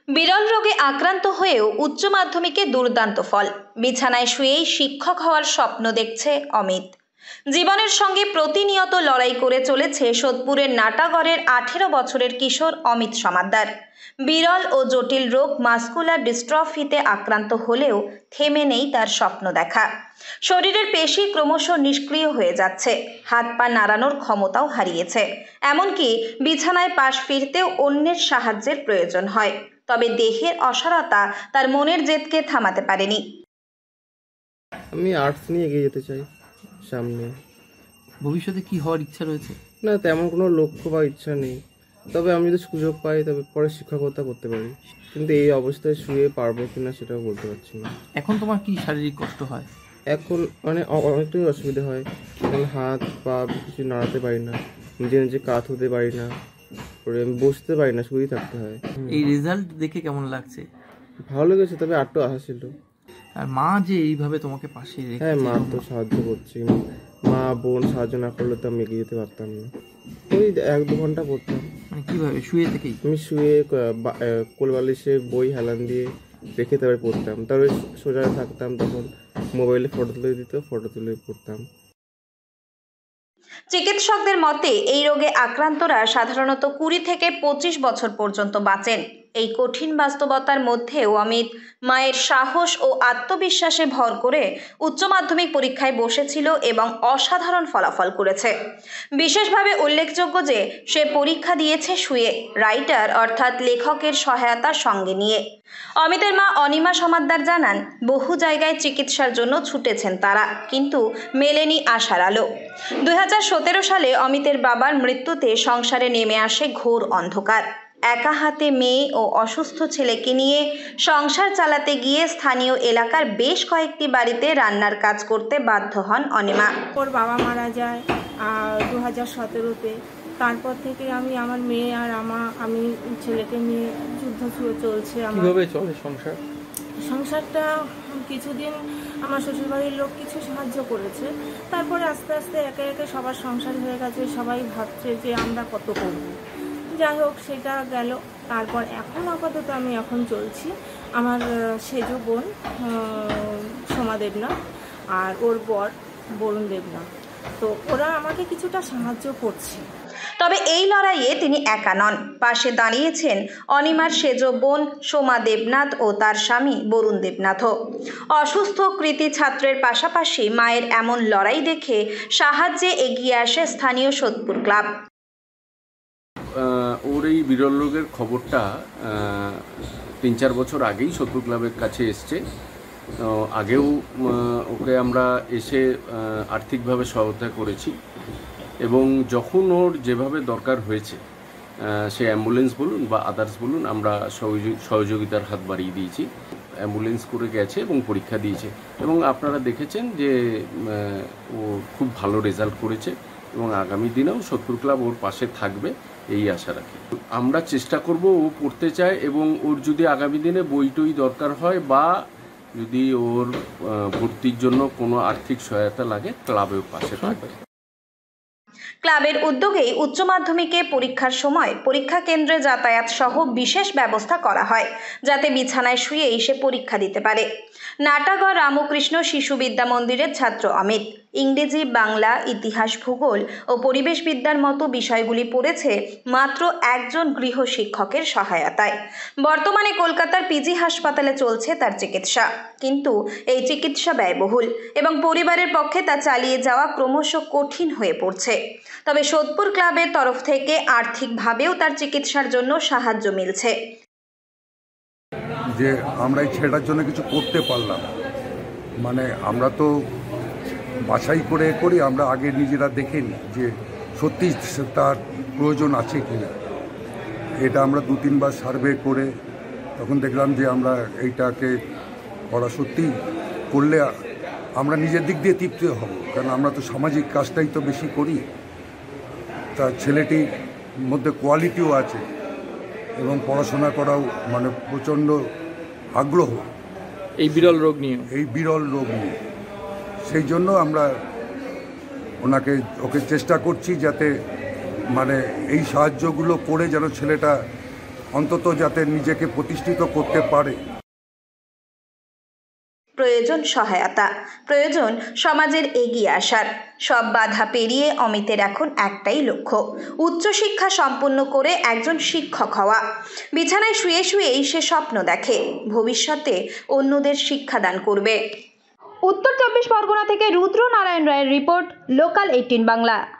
বিরল রোগে আক্রান্ত হয়েও উচ্চ মাধ্যমিকে দুর্দান্ত ফল। বিছানায় শুয়েই শিক্ষক হওয়ার স্বপ্ন দেখছে অমিত। জীবনের সঙ্গে প্রতিনিয়ত লড়াই করে চলেছে সোদপুরের নাটাগড়ের 18 বছরের কিশোর অমিত সমাদ্দার। বিরল ও জটিল রোগ মাসকুলার ডিস্ট্রফিতে আক্রান্ত হলেও থেমে নেই তার স্বপ্ন দেখা। শরীরের পেশি ক্রমশ নিষ্ক্রিয় হয়ে যাচ্ছে, হাত পা নাড়ানোর ক্ষমতাও হারিয়েছে, এমনকি বিছানায় পাশ ফিরতেও অন্যের সাহায্যের প্রয়োজন হয়। তবে দেহের অসাড়তা তার মনের জেদকে থামাতে পারেনি। আমি আর্টস নিয়ে এগিয়ে যেতে চাই সামনে। ভবিষ্যতে কি হওয়ার ইচ্ছা রয়েছে? না, তেমন কোনো লক্ষ্য বা ইচ্ছা নেই, তবে আমি যদি সুযোগ পাই তবে পরে শিক্ষকতা করতে পারি, কিন্তু এই অবস্থায় শুয়ে পারবো কিনা সেটাও বলতে পারছি না। এখন তোমার কি শারীরিক কষ্ট হয়? এখন মানে অনেকটাই অসুবিধা হয়, কারণ হাত পা কিছু নাড়াতে পারি না, নিজে নিজে কাত হতে পারি না, আমি বসতে পারি না, শুয়েই থাকতে হয়। এই রেজাল্ট দেখে কেমন লাগছে? ভালো লেগেছে, তবে আরটু আশা ছিল। আর মা যে এইভাবে তোমাকে পাশে রেখেছে। হ্যাঁ, মা তো সাহায্য করছি, মা বোন সাহায্য না করলে তো আমি এগিয়ে যেতে পারতাম না। ওই 1-2 ঘন্টা পড়তাম। মানে কিভাবে? শুয়ে থেকেই? আমি শুয়ে কোলবালিশে বই হেলান দিয়ে রেখে তারপরে পড়তাম, তারপরে সোজা থাকতাম, তখন মোবাইলে ফটো তুলে দিত, ফটো তুলে পড়তাম। চিকিৎসকদের মতে এই রোগে আক্রান্তরা সাধারণত 20 থেকে 25 বছর পর্যন্ত বাঁচেন। এই কঠিন বাস্তবতার মধ্যেও অমিত মায়ের সাহস ও আত্মবিশ্বাসে ভর করে উচ্চ মাধ্যমিক পরীক্ষায় বসেছিল এবং অসাধারণ ফলাফল করেছে। বিশেষভাবে উল্লেখযোগ্য যে সে পরীক্ষা দিয়েছে শুয়ে, রাইটার অর্থাৎ লেখকের সহায়তার সঙ্গে নিয়ে। অমিতের মা অনিমা সমাদ্দার জানান, বহু জায়গায় চিকিৎসার জন্য ছুটেছেন তারা, কিন্তু মেলেনি আশার আলো। 2017 সালে অমিতের বাবার মৃত্যুতে সংসারে নেমে আসে ঘোর অন্ধকার। একা হাতে মেয়ে ও অসুস্থ ছেলেকে নিয়ে সংসার চালাতে গিয়ে স্থানীয় এলাকার বেশ কয়েকটি বাড়িতে রান্নার কাজ করতে বাধ্য হন অনিমা। ওর বাবা মারা যায় 2017-তে। তারপর থেকে আমি আমার মেয়ে আর আমি ছেলেকে নিয়ে যুদ্ধ চলছে। কিভাবে চলে সংসার? সংসারটা কিছুদিন আমার শ্বশুরবাড়ির লোক কিছু সাহায্য করেছে, তারপরে আস্তে আস্তে একে একে সবার সংসার হয়ে গেছে, সবাই ভাবছে যে আমরা কত করব। যাই হোক, সেটা গেল। তারপর এখন আপাতত আমি এখন চলছি। আমার সেজ বোন সোমা দেবনাথ আর ওর বর বরুণ দেবনাথ, তো ওরা আমাকে কিছুটা সাহায্য করছে। তবে এই লড়াইয়ে তিনি একা নন, পাশে দাঁড়িয়েছেন অনিমার সেজ বোন সোমা দেবনাথ ও তার স্বামী বরুণ দেবনাথও। অসুস্থ কৃতি ছাত্রের পাশাপাশি মায়ের এমন লড়াই দেখে সাহায্যে এগিয়ে আসে স্থানীয় সোদপুর ক্লাব। ওর এই বিরল রোগের খবরটা 3-4 বছর আগেই সোদপুর ক্লাবের কাছে এসছে। আগেও ওকে আমরা এসে আর্থিকভাবে সহায়তা করেছি, এবং যখন ওর যেভাবে দরকার হয়েছে সে অ্যাম্বুলেন্স বলুন বা আদার্স বলুন, আমরা সহযোগিতার হাত বাড়িয়ে দিয়েছি। অ্যাম্বুলেন্স করে গেছে এবং পরীক্ষা দিয়েছে, এবং আপনারা দেখেছেন যে ও খুব ভালো রেজাল্ট করেছে, এবং আগামী দিনেও সোদপুর ক্লাব ওর পাশে থাকবে এই আশা রাখি। আমরা চেষ্টা করব, ও পড়তে চায়, এবং ওর যদি আগামী দিনে বই দরকার হয় বা যদি ওর ভর্তির জন্য কোনো আর্থিক সহায়তা লাগে, ক্লাবের পাশে থাকবে। ক্লাবের উদ্যোগেই উচ্চ মাধ্যমিকে পরীক্ষার সময় পরীক্ষা কেন্দ্রে যাতায়াত সহ বিশেষ ব্যবস্থা করা হয়, যাতে বিছানায় শুয়ে এসে পরীক্ষা দিতে পারে। নাটাগড় রামকৃষ্ণ শিশু বিদ্যা মন্দিরের ছাত্র অমিত ইংরেজি, বাংলা, ইতিহাস, ভূগোল ও পরিবেশ বিদ্যার মতো বিষয়গুলি পড়েছে মাত্র একজন গৃহ শিক্ষকের সহায়তায়। বর্তমানে কলকাতার পিজি হাসপাতালে চলছে তার চিকিৎসা, কিন্তু এই চিকিৎসা ব্যয়বহুল এবং পরিবারের পক্ষে তা চালিয়ে যাওয়া ক্রমশ কঠিন হয়ে পড়ছে। তবে সোদপুর ক্লাবের তরফ থেকে আর্থিকভাবেও তার চিকিৎসার জন্য সাহায্য মিলছে। যে আমরা এই ছেলেটার জন্য কিছু করতে পারলাম, মানে আমরা তো বাছাই করে করি, আমরা আগে নিজেরা দেখে নিই যে সত্যি তার প্রয়োজন আছে কি না। এটা আমরা 2-3 বার সার্ভে করে তখন দেখলাম যে আমরা এইটাকে করা সত্যি করলে আমরা নিজের দিক দিয়ে তৃপ্ত হব, কারণ আমরা তো সামাজিক কাজটাই তো বেশি করি। তার ছেলেটির মধ্যে কোয়ালিটিও আছে এবং পড়াশোনা করাও মানে প্রচণ্ড আগ্রহ এই বিরল রোগ নিয়ে। সেই জন্য আমরা ওকে চেষ্টা করছি যাতে মানে এই সাহায্যগুলো করে যেন ছেলেটা অন্তত যাতে নিজেকে প্রতিষ্ঠিত করতে পারে। প্রয়োজন সহায়তা, প্রয়োজন সমাজের এগিয়ে আসার। সব বাধা পেরিয়ে অমিতের এখন একটাই লক্ষ্য, উচ্চশিক্ষা সম্পন্ন করে একজন শিক্ষক হওয়া। বিছানায় শুয়ে শুয়েই সে স্বপ্ন দেখে ভবিষ্যতে অন্যদের শিক্ষাদান করবে। উত্তর 24 পরগনা থেকে রুদ্র নারায়ণ রায়ের রিপোর্ট, লোকাল 18 বাংলা।